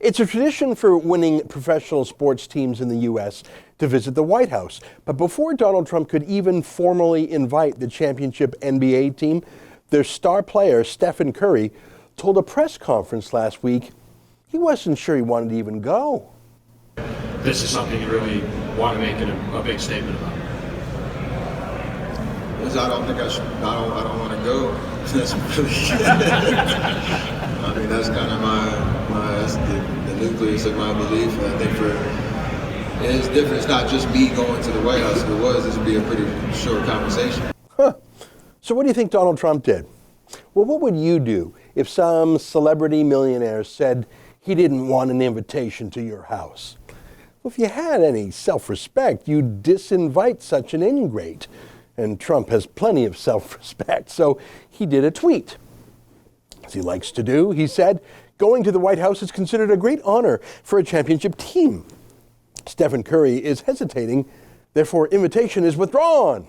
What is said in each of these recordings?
It's a tradition for winning professional sports teams in the U.S. to visit the White House. But before Donald Trump could even formally invite the championship NBA team, their star player, Stephen Curry, told a press conference last week he wasn't sure he wanted to even go. This is something you really want to make a big statement about. I don't think I should. I don't want to go. That's really. I mean, that's kind of that's the nucleus of my belief. I think it's different. It's not just me going to the White House. If it was, this would be a pretty short conversation. Huh. So what do you think Donald Trump did? Well, what would you do if some celebrity millionaire said he didn't want an invitation to your house? Well, if you had any self-respect, you'd disinvite such an ingrate. And Trump has plenty of self-respect, so he did a tweet. As he likes to do, he said, going to the White House is considered a great honor for a championship team. Stephen Curry is hesitating, therefore invitation is withdrawn.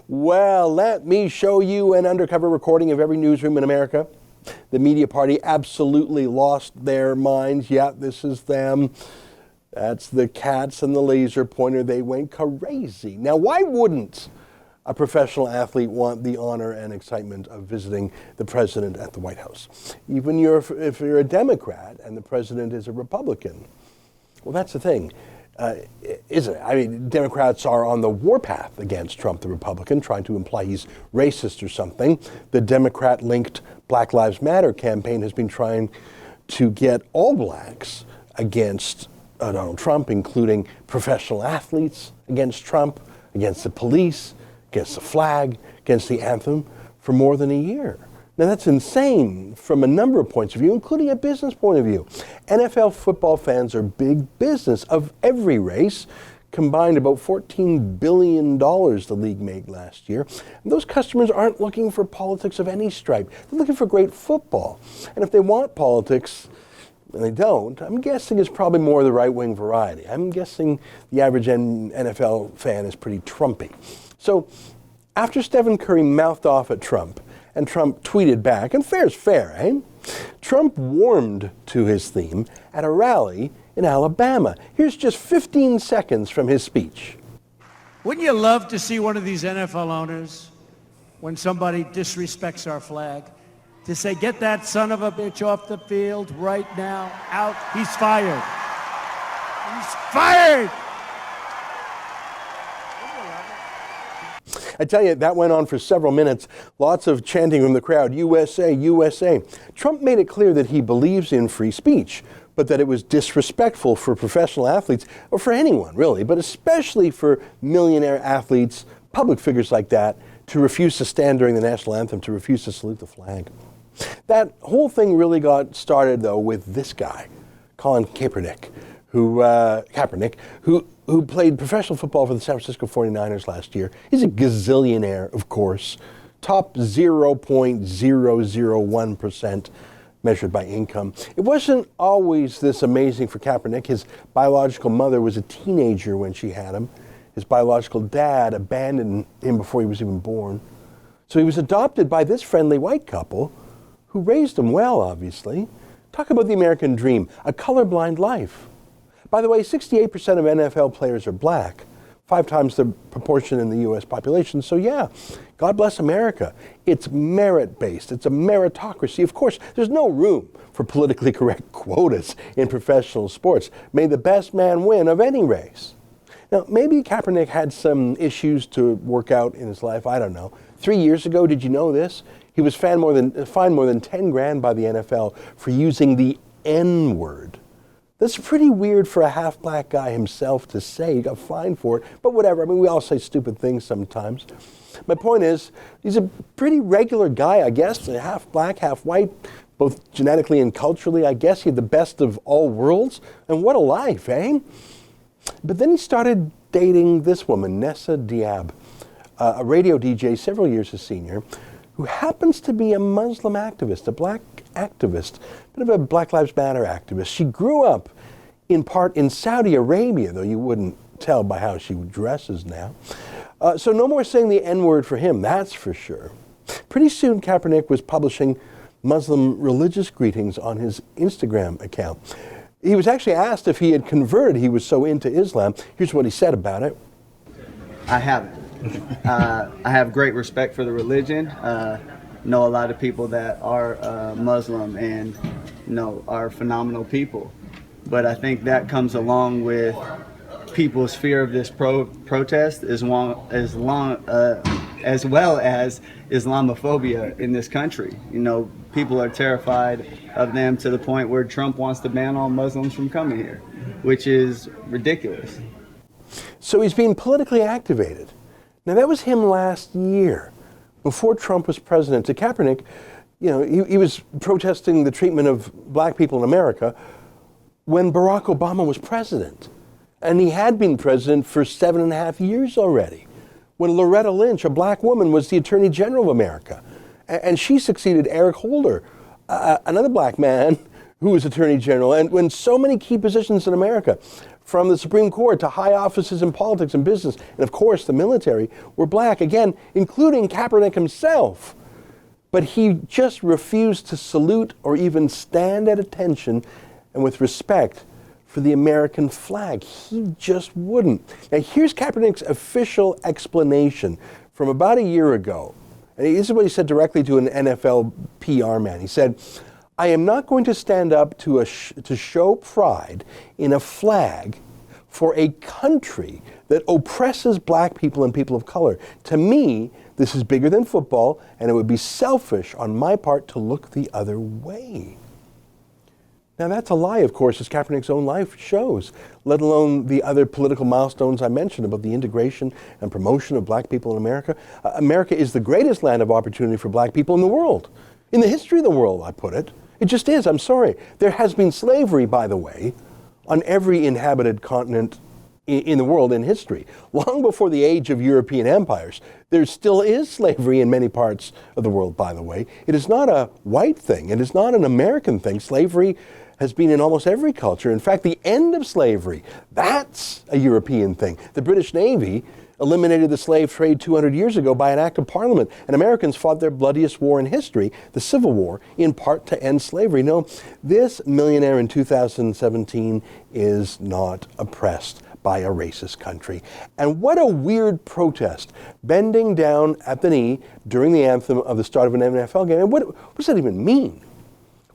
Well, let me show you an undercover recording of every newsroom in America. The media party absolutely lost their minds. Yeah, this is them. That's the cats and the laser pointer. They went crazy. Now, why wouldn't a professional athlete want the honor and excitement of visiting the president at the White House? Even if you're a Democrat and the president is a Republican. Well, that's the thing, isn't it? I mean, Democrats are on the warpath against Trump, the Republican, trying to imply he's racist or something. The Democrat-linked Black Lives Matter campaign has been trying to get all blacks against Donald Trump, including professional athletes against Trump, against the police, against the flag, against the anthem for more than a year. Now that's insane from a number of points of view, including a business point of view. NFL football fans are big business of every race. Combined about $14 billion the league made last year. And those customers aren't looking for politics of any stripe. They're looking for great football. And if they want politics, and they don't, I'm guessing it's probably more the right-wing variety. I'm guessing the average NFL fan is pretty Trumpy. So after Stephen Curry mouthed off at Trump, and Trump tweeted back, and fair's fair, eh? Trump warmed to his theme at a rally in Alabama. Here's just 15 seconds from his speech. Wouldn't you love to see one of these NFL owners, when somebody disrespects our flag, to say, get that son of a bitch off the field right now, out, he's fired. He's fired! I tell you, that went on for several minutes. Lots of chanting from the crowd, USA, USA. Trump made it clear that he believes in free speech, but that it was disrespectful for professional athletes, or for anyone really, but especially for millionaire athletes, public figures like that, to refuse to stand during the national anthem, to refuse to salute the flag. That whole thing really got started, though, with this guy, Colin Kaepernick, who played professional football for the San Francisco 49ers last year. He's a gazillionaire, of course, top 0.001% measured by income. It wasn't always this amazing for Kaepernick. His biological mother was a teenager when she had him. His biological dad abandoned him before he was even born. So he was adopted by this friendly white couple who raised him well, obviously. Talk about the American dream, a colorblind life. By the way, 68% of NFL players are black, 5 times the proportion in the U.S. population. So yeah, God bless America. It's merit-based. It's a meritocracy. Of course, there's no room for politically correct quotas in professional sports. May the best man win of any race. Now, maybe Kaepernick had some issues to work out in his life. I don't know. 3 years ago, did you know this? He was fined more than $10,000 by the NFL for using the N-word. That's pretty weird for a half-black guy himself to say. He got fined for it, but whatever. I mean, we all say stupid things sometimes. My point is, he's a pretty regular guy, I guess, half-black, half-white, both genetically and culturally. I guess he had the best of all worlds. And what a life, eh? But then he started dating this woman, Nessa Diab, a radio DJ several years his senior, who happens to be a Muslim activist, a black activist, bit of a Black Lives Matter activist. She grew up in part in Saudi Arabia, though you wouldn't tell by how she dresses now. So no more saying the N-word for him, that's for sure. Pretty soon Kaepernick was publishing Muslim religious greetings on his Instagram account. He was actually asked if he had converted. He was so into Islam. Here's what he said about it. I haven't. I have great respect for the religion. Know a lot of people that are Muslim and are phenomenal people. But I think that comes along with people's fear of this protest as well as Islamophobia in this country. People are terrified of them to the point where Trump wants to ban all Muslims from coming here, which is ridiculous. So he's being politically activated. Now that was him last year, before Trump was president. To Kaepernick, he was protesting the treatment of black people in America when Barack Obama was president. And he had been president for 7.5 years already, when Loretta Lynch, a black woman, was the Attorney General of America. And she succeeded Eric Holder, another black man who was Attorney General. And when so many key positions in America, from the Supreme Court to high offices in politics and business, and of course the military, were black, again, including Kaepernick himself. But he just refused to salute or even stand at attention and with respect for the American flag. He just wouldn't. Now here's Kaepernick's official explanation from about a year ago. And this is what he said directly to an NFL PR man. He said, "I am not going to stand up to show pride in a flag for a country that oppresses black people and people of color. To me, this is bigger than football, and it would be selfish on my part to look the other way." Now that's a lie, of course, as Kaepernick's own life shows, let alone the other political milestones I mentioned about the integration and promotion of black people in America. America is the greatest land of opportunity for black people in the world. In the history of the world, I put it. It just is, I'm sorry. There has been slavery, by the way, on every inhabited continent in the world in history. Long before the age of European empires, there still is slavery in many parts of the world, by the way. It is not a white thing. It is not an American thing. Slavery has been in almost every culture. In fact, the end of slavery, that's a European thing. The British Navy eliminated the slave trade 200 years ago by an act of Parliament, and Americans fought their bloodiest war in history, the Civil War, in part to end slavery. No, this millionaire in 2017 is not oppressed by a racist country. And what a weird protest, bending down at the knee during the anthem of the start of an NFL game. And what does that even mean?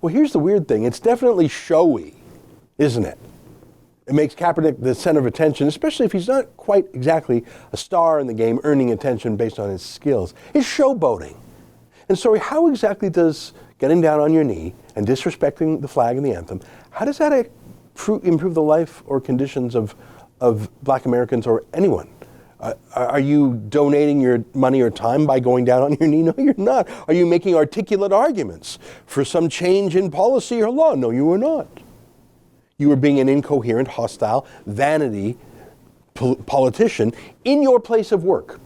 Well, here's the weird thing. It's definitely showy, isn't it? It makes Kaepernick the center of attention, especially if he's not quite exactly a star in the game, earning attention based on his skills. It's showboating. And so how exactly does getting down on your knee and disrespecting the flag and the anthem, how does that improve the life or conditions of black Americans or anyone? Are you donating your money or time by going down on your knee? No, you're not. Are you making articulate arguments for some change in policy or law? No, you are not. You are being an incoherent, hostile, vanity politician in your place of work.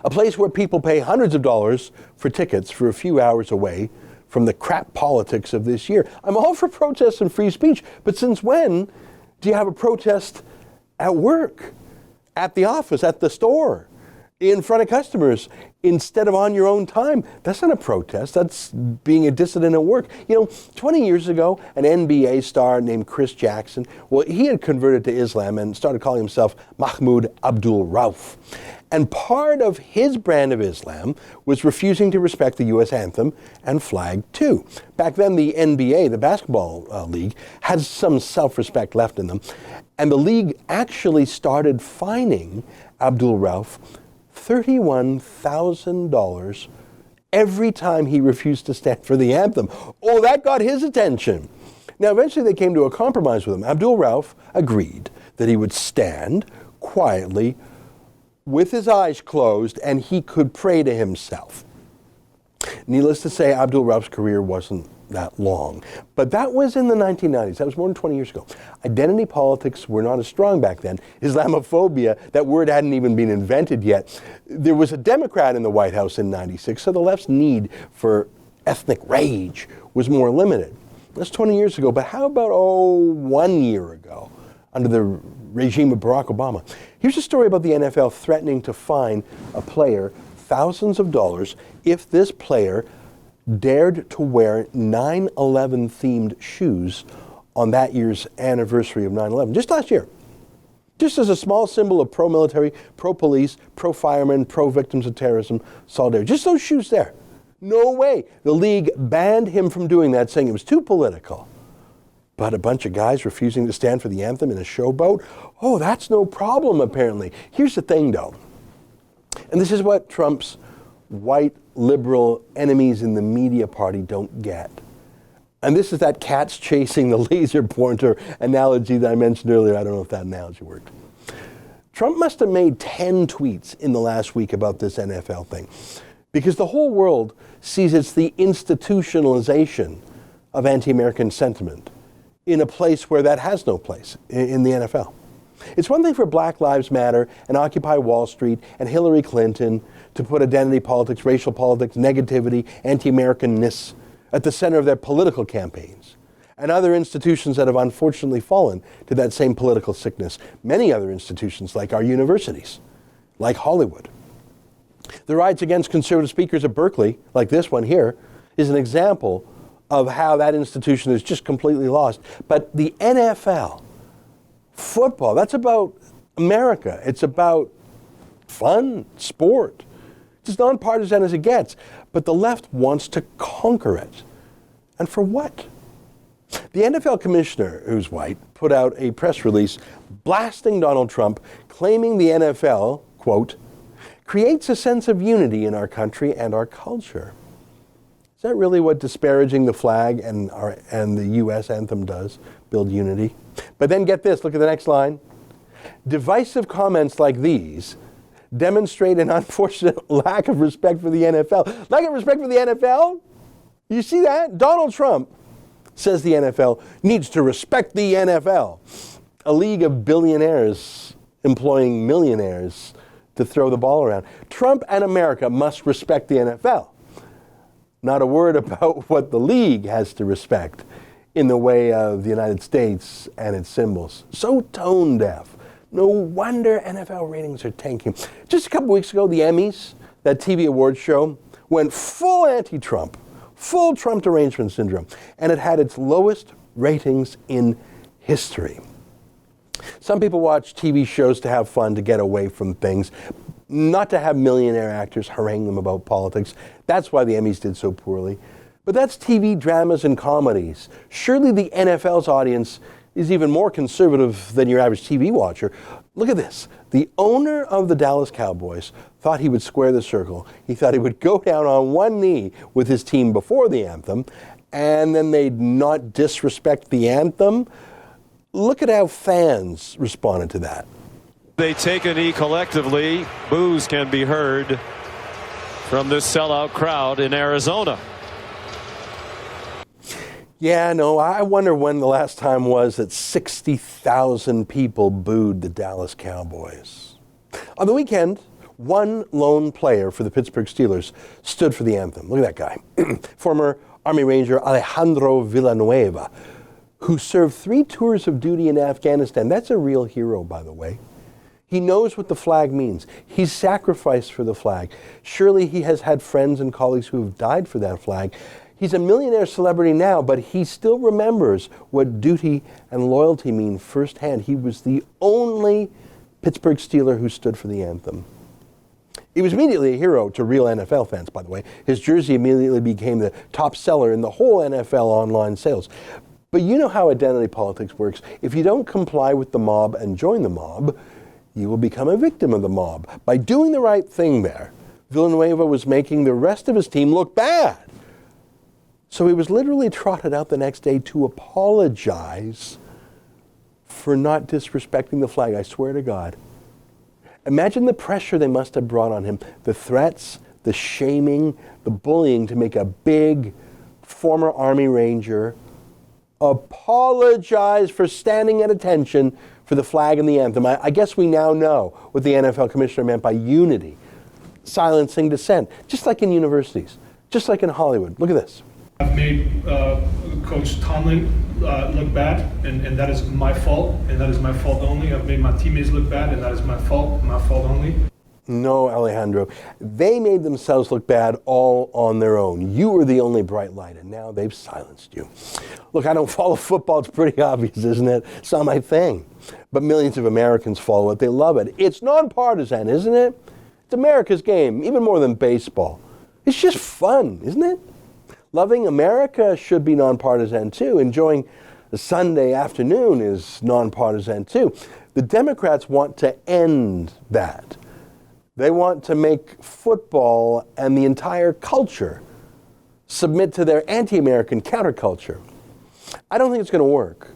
A place where people pay hundreds of dollars for tickets for a few hours away from the crap politics of this year. I'm all for protests and free speech, but since when do you have a protest at work? At the office, at the store, in front of customers, instead of on your own time? That's not a protest. That's being a dissident at work. 20 years ago, an NBA star named Chris Jackson, he had converted to Islam and started calling himself Mahmoud Abdul Rauf. And part of his brand of Islam was refusing to respect the U.S. anthem and flag too. Back then, the NBA, the basketball league, had some self-respect left in them. And the league actually started fining Abdul Rauf $31,000 every time he refused to stand for the anthem. Oh, that got his attention. Now, eventually they came to a compromise with him. Abdul Rauf agreed that he would stand quietly with his eyes closed and he could pray to himself. Needless to say, Abdul Rauf's career wasn't that long. But that was in the 1990s. That was more than 20 years ago. Identity politics were not as strong back then. Islamophobia, that word hadn't even been invented yet. There was a Democrat in the White House in 96, so the left's need for ethnic rage was more limited. That's 20 years ago. But how about, 1 year ago, under the regime of Barack Obama? Here's a story about the NFL threatening to fine a player thousands of dollars if this player dared to wear 9/11 themed shoes on that year's anniversary of 9/11, just last year. Just as a small symbol of pro-military, pro-police, pro-firemen, pro-victims of terrorism solidarity. Just those shoes there. No way. The league banned him from doing that, saying it was too political. But a bunch of guys refusing to stand for the anthem in a showboat? Oh, that's no problem, apparently. Here's the thing, though. And this is what Trump's white liberal enemies in the media party don't get. And this is that cats chasing the laser pointer analogy that I mentioned earlier. I don't know if that analogy worked. Trump must have made 10 tweets in the last week about this NFL thing, because the whole world sees it's the institutionalization of anti-American sentiment in a place where that has no place, in the NFL. It's one thing for Black Lives Matter and Occupy Wall Street and Hillary Clinton to put identity politics, racial politics, negativity, anti-Americanness at the center of their political campaigns, and other institutions that have unfortunately fallen to that same political sickness. Many other institutions, like our universities, like Hollywood. The riots against conservative speakers at Berkeley, like this one here, is an example of how that institution is just completely lost. But the NFL, football, that's about America. It's about fun, sport. It's as nonpartisan as it gets. But the left wants to conquer it. And for what? The NFL commissioner, who's white, put out a press release blasting Donald Trump, claiming the NFL, quote, creates a sense of unity in our country and our culture. Is that really what disparaging the flag and the U.S. anthem does? Build unity? But then get this, look at the next line. Divisive comments like these demonstrate an unfortunate lack of respect for the NFL. Lack of respect for the NFL? You see that? Donald Trump says the NFL needs to respect the NFL. A league of billionaires employing millionaires to throw the ball around. Trump and America must respect the NFL. Not a word about what the league has to respect in the way of the United States and its symbols. So tone deaf. No wonder NFL ratings are tanking. Just a couple weeks ago, the Emmys, that TV awards show, went full anti-Trump, full Trump derangement syndrome, and it had its lowest ratings in history. Some people watch TV shows to have fun, to get away from things, not to have millionaire actors harangue them about politics. That's why the Emmys did so poorly. But that's TV dramas and comedies. Surely the NFL's audience is even more conservative than your average TV watcher. Look at this. The owner of the Dallas Cowboys thought he would square the circle. He thought he would go down on one knee with his team before the anthem, and then they'd not disrespect the anthem. Look at how fans responded to that. They take a knee collectively. Boos can be heard from this sellout crowd in Arizona. Yeah, no, I wonder when the last time was that 60,000 people booed the Dallas Cowboys. On the weekend, one lone player for the Pittsburgh Steelers stood for the anthem. Look at that guy. Former Army Ranger Alejandro Villanueva, who served 3 tours of duty in Afghanistan. That's a real hero, by the way. He knows what the flag means. He's sacrificed for the flag. Surely he has had friends and colleagues who have died for that flag. He's a millionaire celebrity now, but he still remembers what duty and loyalty mean firsthand. He was the only Pittsburgh Steeler who stood for the anthem. He was immediately a hero to real NFL fans, by the way. His jersey immediately became the top seller in the whole NFL online sales. But you know how identity politics works. If you don't comply with the mob and join the mob, you will become a victim of the mob. By doing the right thing there, Villanueva was making the rest of his team look bad. So he was literally trotted out the next day to apologize for not disrespecting the flag. I swear to God. Imagine the pressure they must have brought on him. The threats, the shaming, the bullying to make a big former Army Ranger apologize for standing at attention for the flag and the anthem. I guess we now know what the NFL commissioner meant by unity, silencing dissent, just like in universities, just like in Hollywood. Look at this. I've made Coach Tomlin look bad, and that is my fault, and that is my fault only. I've made my teammates look bad, and that is my fault only. No, Alejandro. They made themselves look bad all on their own. You were the only bright light, and now they've silenced you. Look, I don't follow football. It's pretty obvious, isn't it? It's not my thing. But millions of Americans follow it. They love it. It's nonpartisan, isn't it? It's America's game, even more than baseball. It's just fun, isn't it? Loving America should be nonpartisan, too. Enjoying a Sunday afternoon is nonpartisan, too. The Democrats want to end that. They want to make football and the entire culture submit to their anti-American counterculture. I don't think it's going to work.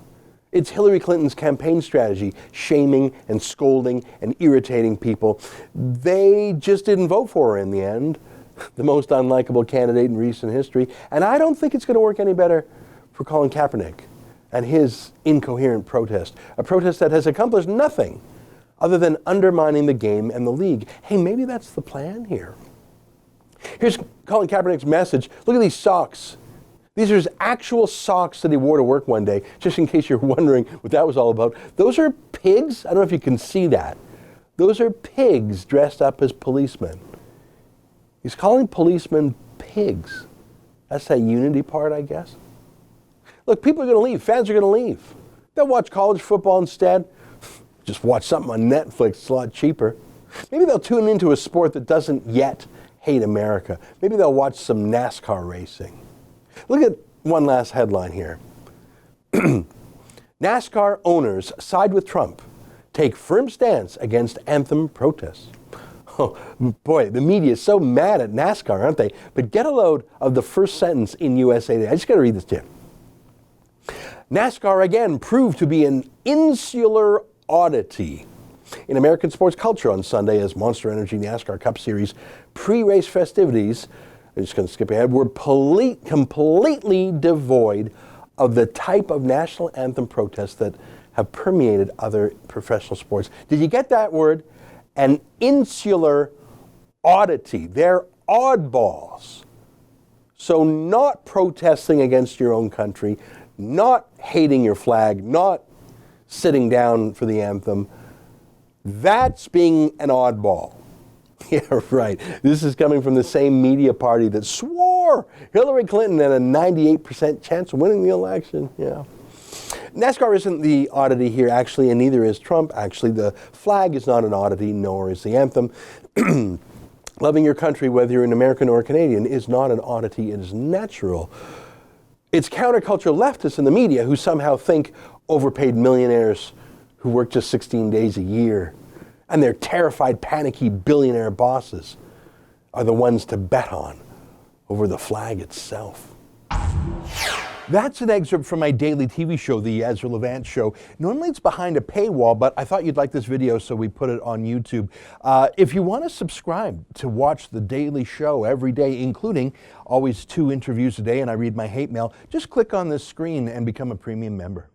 It's Hillary Clinton's campaign strategy, shaming and scolding and irritating people. They just didn't vote for her in the end, the most unlikable candidate in recent history. And I don't think it's going to work any better for Colin Kaepernick and his incoherent protest, a protest that has accomplished nothing other than undermining the game and the league. Hey, maybe that's the plan here. Here's Colin Kaepernick's message. Look at these socks. These are his actual socks that he wore to work one day, just in case you're wondering what that was all about. Those are pigs. I don't know if you can see that. Those are pigs dressed up as policemen. He's calling policemen pigs. That's that unity part, I guess. Look, people are going to leave. Fans are going to leave. They'll watch college football instead. Just watch something on Netflix. It's a lot cheaper. Maybe they'll tune into a sport that doesn't yet hate America. Maybe they'll watch some NASCAR racing. Look at one last headline here. NASCAR owners side with Trump, take firm stance against anthem protests. Oh, boy, the media is so mad at NASCAR, aren't they? But get a load of the first sentence in USA Today. I just got to read this to you. NASCAR again proved to be an insular oddity in American sports culture on Sunday as Monster Energy NASCAR Cup Series pre-race festivities, I'm just going to skip ahead, were completely devoid of the type of national anthem protests that have permeated other professional sports. Did you get that word? An insular oddity. They're oddballs. So not protesting against your own country, not hating your flag, not sitting down for the anthem, that's being an oddball. Yeah, right. This is coming from the same media party that swore Hillary Clinton had a 98% chance of winning the election. Yeah. NASCAR isn't the oddity here, actually, and neither is Trump, actually. The flag is not an oddity, nor is the anthem. Loving your country, whether you're an American or a Canadian, is not an oddity. It is natural. It's countercultural leftists in the media who somehow think overpaid millionaires who work just 16 days a year and their terrified, panicky billionaire bosses are the ones to bet on over the flag itself. That's an excerpt from my daily TV show, The Ezra Levant Show. Normally it's behind a paywall, but I thought you'd like this video, so we put it on YouTube. If you want to subscribe to watch the daily show every day, including always 2 interviews a day, and I read my hate mail, just click on this screen and become a premium member.